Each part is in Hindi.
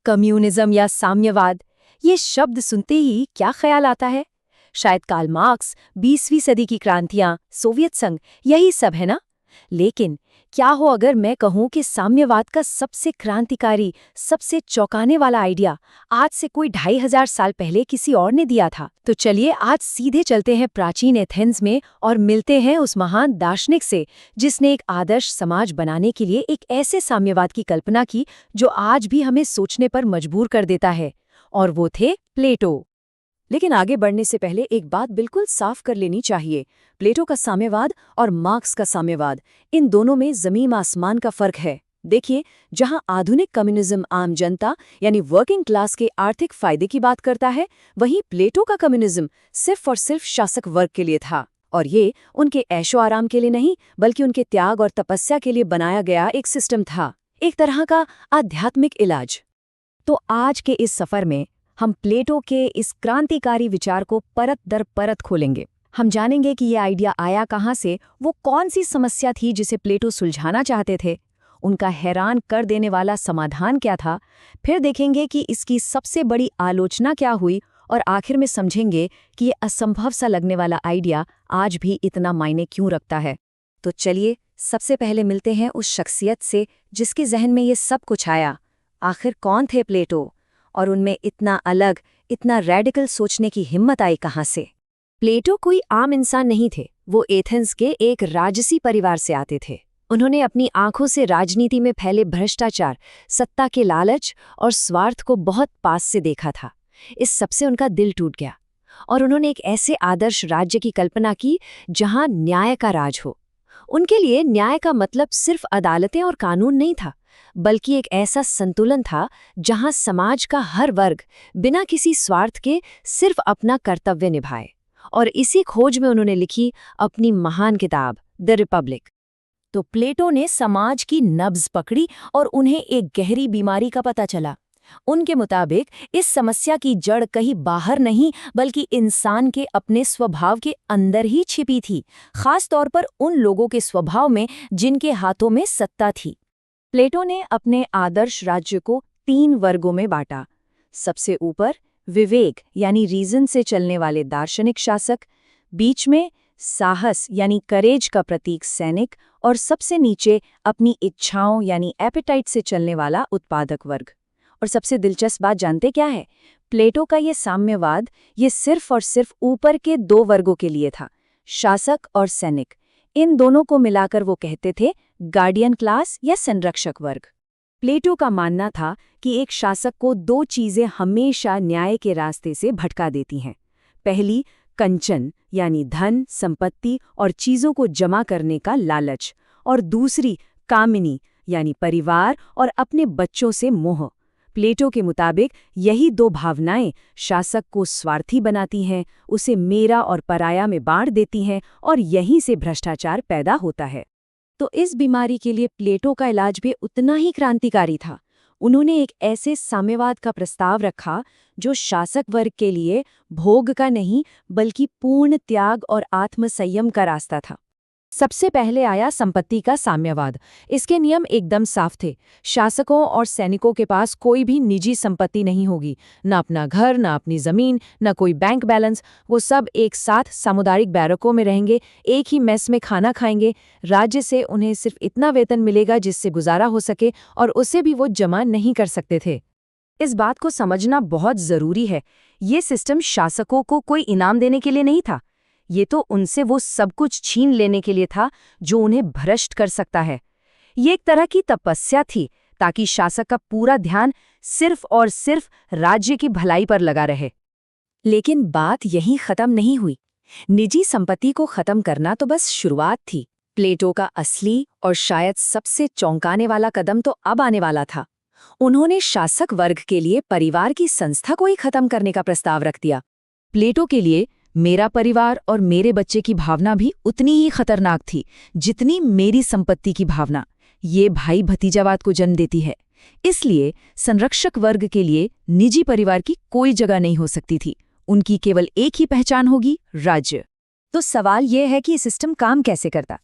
कम्युनिज्म या साम्यवाद, ये शब्द सुनते ही क्या ख्याल आता है? शायद कार्ल मार्क्स, 20वीं सदी की क्रांतियां, सोवियत संघ, यही सब है ना? लेकिन क्या हो अगर मैं कहूं कि साम्यवाद का सबसे क्रांतिकारी, सबसे चौंकाने वाला आइडिया आज से कोई 2500 साल पहले किसी और ने दिया था? तो चलिए आज सीधे चलते हैं प्राचीन एथेंस में और मिलते हैं उस महान दार्शनिक से जिसने एक आदर्श समाज बनाने के लिए एक ऐसे साम्यवाद की कल्पना की जो आज भी हमें सोचने पर मजबूर कर देता है। और वो थे प्लेटो। लेकिन आगे बढ़ने से पहले एक बात बिल्कुल साफ कर लेनी चाहिए। प्लेटो का साम्यवाद और मार्क्स का साम्यवाद, इन दोनों में जमीन आसमान का फर्क है। देखिए, जहां आधुनिक कम्युनिज्म आम जनता यानी वर्किंग क्लास के आर्थिक फायदे की बात करता है, वहीं प्लेटो का कम्युनिज्म सिर्फ और सिर्फ शासक वर्ग के लिए था। और ये उनके ऐशो आराम के लिए नहीं, बल्कि उनके त्याग और तपस्या के लिए बनाया गया एक सिस्टम था, एक तरह का आध्यात्मिक इलाज। तो आज के इस सफर में हम प्लेटो के इस क्रांतिकारी विचार को परत दर परत खोलेंगे। हम जानेंगे कि ये आइडिया आया कहाँ से, वो कौन सी समस्या थी जिसे प्लेटो सुलझाना चाहते थे, उनका हैरान कर देने वाला समाधान क्या था, फिर देखेंगे कि इसकी सबसे बड़ी आलोचना क्या हुई, और आखिर में समझेंगे कि ये असंभव सा लगने वाला आइडिया आज भी इतना मायने क्यों रखता है। तो चलिए सबसे पहले मिलते हैं उस शख्सियत से जिसके जहन में ये सब कुछ आया। आखिर कौन थे प्लेटो, और उनमें इतना अलग, इतना रैडिकल सोचने की हिम्मत आई कहाँ से? प्लेटो कोई आम इंसान नहीं थे। वो एथेंस के एक राजसी परिवार से आते थे। उन्होंने अपनी आंखों से राजनीति में फैले भ्रष्टाचार, सत्ता के लालच और स्वार्थ को बहुत पास से देखा था। इस सबसे उनका दिल टूट गया और उन्होंने एक ऐसे आदर्श राज्य की कल्पना की जहां न्याय का राज हो। उनके लिए न्याय का मतलब सिर्फ अदालतें और कानून नहीं था, बल्कि एक ऐसा संतुलन था जहां समाज का हर वर्ग बिना किसी स्वार्थ के सिर्फ अपना कर्तव्य निभाए। और इसी खोज में उन्होंने लिखी अपनी महान किताब द रिपब्लिक। तो प्लेटो ने समाज की नब्ज पकड़ी और उन्हें एक गहरी बीमारी का पता चला। उनके मुताबिक इस समस्या की जड़ कहीं बाहर नहीं, बल्कि इंसान के अपने स्वभाव के अंदर ही छिपी थी, खास तौर पर उन लोगों के स्वभाव में जिनके हाथों में सत्ता थी। प्लेटो ने अपने आदर्श राज्य को 3 वर्गों में बांटा। सबसे ऊपर विवेक यानी रीजन से चलने वाले दार्शनिक शासक, बीच में साहस यानी करेज का प्रतीक सैनिक, और सबसे नीचे अपनी इच्छाओं यानी एपेटाइट से चलने वाला उत्पादक वर्ग। और सबसे दिलचस्प बात जानते क्या है? प्लेटो का ये साम्यवाद ये सिर्फ और सिर्फ ऊपर के 2 वर्गों के लिए था, शासक और सैनिक। इन दोनों को मिलाकर वो कहते थे गार्डियन क्लास या संरक्षक वर्ग। प्लेटो का मानना था कि एक शासक को 2 चीजें हमेशा न्याय के रास्ते से भटका देती हैं। पहली, कंचन यानी धन, संपत्ति और चीजों को जमा करने का लालच, और दूसरी, कामिनी यानी परिवार और अपने बच्चों से मोह। प्लेटो के मुताबिक यही 2 भावनाएं शासक को स्वार्थी बनाती हैं, उसे मेरा और पराया में बांट देती हैं, और यहीं से भ्रष्टाचार पैदा होता है। तो इस बीमारी के लिए प्लेटो का इलाज भी उतना ही क्रांतिकारी था। उन्होंने एक ऐसे साम्यवाद का प्रस्ताव रखा जो शासक वर्ग के लिए भोग का नहीं, बल्कि पूर्ण त्याग और आत्मसंयम का रास्ता था। सबसे पहले आया संपत्ति का साम्यवाद। इसके नियम एकदम साफ थे। शासकों और सैनिकों के पास कोई भी निजी संपत्ति नहीं होगी, न अपना घर, न अपनी जमीन, न कोई बैंक बैलेंस। वो सब एक साथ सामुदायिक बैरकों में रहेंगे, एक ही मेस में खाना खाएंगे। राज्य से उन्हें सिर्फ इतना वेतन मिलेगा जिससे गुजारा हो सके, और उसे भी वो जमा नहीं कर सकते थे। इस बात को समझना बहुत जरूरी है। ये सिस्टम शासकों को कोई इनाम देने के लिए नहीं था, ये तो उनसे वो सब कुछ छीन लेने के लिए था जो उन्हें भ्रष्ट कर सकता है। ये एक तरह की तपस्या थी ताकि शासक का पूरा ध्यान सिर्फ और सिर्फ राज्य की भलाई पर लगा रहे। लेकिन बात यहीं खत्म नहीं हुई। निजी संपत्ति को खत्म करना तो बस शुरुआत थी। प्लेटो का असली और शायद सबसे चौंकाने वाला कदम तो अब आने वाला था। उन्होंने शासक वर्ग के लिए परिवार की संस्था को ही खत्म करने का प्रस्ताव रख दिया। प्लेटो के लिए मेरा परिवार और मेरे बच्चे की भावना भी उतनी ही खतरनाक थी जितनी मेरी संपत्ति की भावना। ये भाई भतीजावाद को जन्म देती है। इसलिए संरक्षक वर्ग के लिए निजी परिवार की कोई जगह नहीं हो सकती थी। उनकी केवल एक ही पहचान होगी, राज्य। तो सवाल यह है कि सिस्टम काम कैसे करता?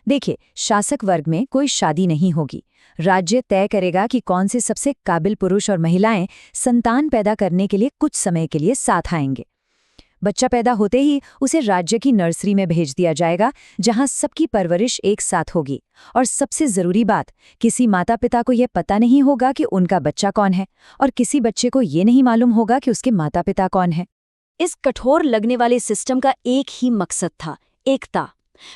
देखिए, शासक वर्ग में कोई शादी नहीं होगी। राज्य तय करेगा कि कौन से सबसे काबिल पुरुष और महिलाएं संतान पैदा करने के लिए कुछ समय के लिए साथ आएंगे। बच्चा पैदा होते ही उसे राज्य की नर्सरी में भेज दिया जाएगा, जहां सबकी परवरिश एक साथ होगी। और सबसे जरूरी बात, किसी माता पिता को यह पता नहीं होगा कि उनका बच्चा कौन है, और किसी बच्चे को ये नहीं मालूम होगा कि उसके माता पिता कौन है। इस कठोर लगने वाले सिस्टम का एक ही मकसद था, एकता।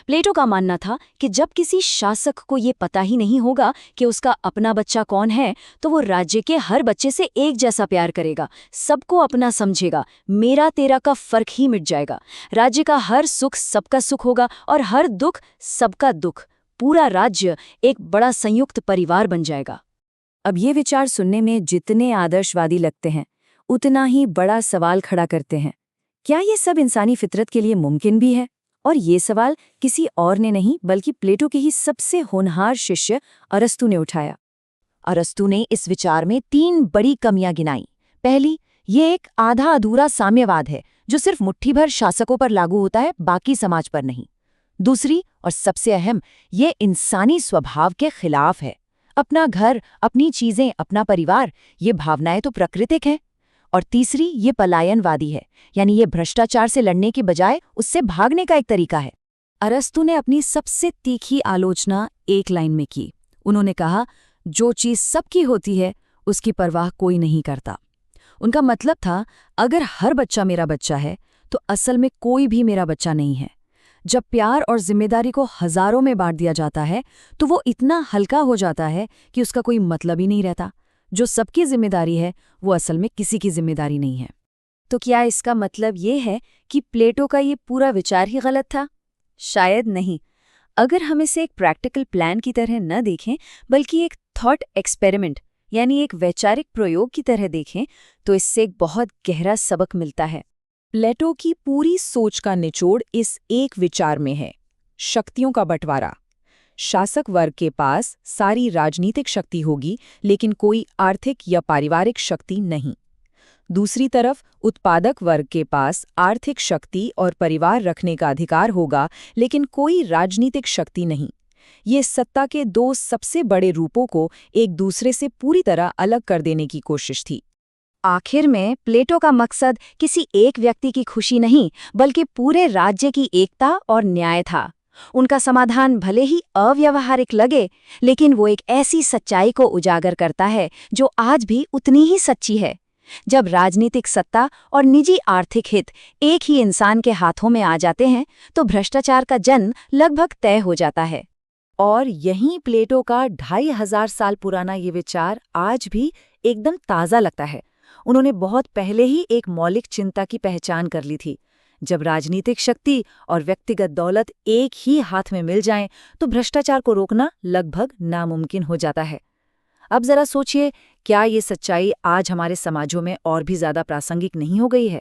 प्लेटो का मानना था कि जब किसी शासक को ये पता ही नहीं होगा कि उसका अपना बच्चा कौन है, तो वो राज्य के हर बच्चे से एक जैसा प्यार करेगा, सबको अपना समझेगा, मेरा तेरा का फर्क ही मिट जाएगा। राज्य का हर सुख सबका सुख होगा और हर दुख सबका दुख। पूरा राज्य एक बड़ा संयुक्त परिवार बन जाएगा। अब ये विचार सुनने में जितने आदर्शवादी लगते हैं, उतना ही बड़ा सवाल खड़ा करते हैं। क्या ये सब इंसानी फितरत के लिए मुमकिन भी है? और ये सवाल किसी और ने नहीं बल्कि प्लेटो के ही सबसे होनहार शिष्य अरस्तु ने उठाया। अरस्तु ने इस विचार में 3 बड़ी कमियां गिनाई। पहली, ये एक आधा अधूरा साम्यवाद है जो सिर्फ मुट्ठी भर शासकों पर लागू होता है, बाकी समाज पर नहीं। दूसरी और सबसे अहम, ये इंसानी स्वभाव के खिलाफ है। अपना घर, अपनी चीजें, अपना परिवार, ये भावनाएं तो प्राकृतिक हैं। और तीसरी, ये पलायनवादी है, यानी ये भ्रष्टाचार से लड़ने की बजाय उससे भागने का एक तरीका है। अरस्तु ने अपनी सबसे तीखी आलोचना एक लाइन में की। उन्होंने कहा, जो चीज सबकी होती है उसकी परवाह कोई नहीं करता। उनका मतलब था, अगर हर बच्चा मेरा बच्चा है तो असल में कोई भी मेरा बच्चा नहीं है। जब प्यार और जिम्मेदारी को हजारों में बांट दिया जाता है तो वो इतना हल्का हो जाता है कि उसका कोई मतलब ही नहीं रहता। जो सबकी जिम्मेदारी है वो असल में किसी की जिम्मेदारी नहीं है। तो क्या इसका मतलब ये है कि प्लेटो का ये पूरा विचार ही गलत था? शायद नहीं। अगर हम इसे एक प्रैक्टिकल प्लान की तरह न देखें बल्कि एक थॉट एक्सपेरिमेंट यानी एक वैचारिक प्रयोग की तरह देखें, तो इससे एक बहुत गहरा सबक मिलता है। प्लेटो की पूरी सोच का निचोड़ इस एक विचार में है, शक्तियों का बंटवारा। शासक वर्ग के पास सारी राजनीतिक शक्ति होगी, लेकिन कोई आर्थिक या पारिवारिक शक्ति नहीं। दूसरी तरफ उत्पादक वर्ग के पास आर्थिक शक्ति और परिवार रखने का अधिकार होगा, लेकिन कोई राजनीतिक शक्ति नहीं। ये सत्ता के 2 सबसे बड़े रूपों को एक दूसरे से पूरी तरह अलग कर देने की कोशिश थी। आखिर में प्लेटो का मकसद किसी एक व्यक्ति की खुशी नहीं बल्कि पूरे राज्य की एकता और न्याय था। उनका समाधान भले ही अव्यावहारिक लगे, लेकिन वो एक ऐसी सच्चाई को उजागर करता है जो आज भी उतनी ही सच्ची है। जब राजनीतिक सत्ता और निजी आर्थिक हित एक ही इंसान के हाथों में आ जाते हैं, तो भ्रष्टाचार का जन्म लगभग तय हो जाता है। और यहीं प्लेटो का 2500 साल पुराना ये विचार आज भी एकदम ताज़ा लगता है। उन्होंने बहुत पहले ही एक मौलिक चिंता की पहचान कर ली थी। जब राजनीतिक शक्ति और व्यक्तिगत दौलत एक ही हाथ में मिल जाएं, तो भ्रष्टाचार को रोकना लगभग नामुमकिन हो जाता है। अब जरा सोचिए, क्या ये सच्चाई आज हमारे समाजों में और भी ज्यादा प्रासंगिक नहीं हो गई है?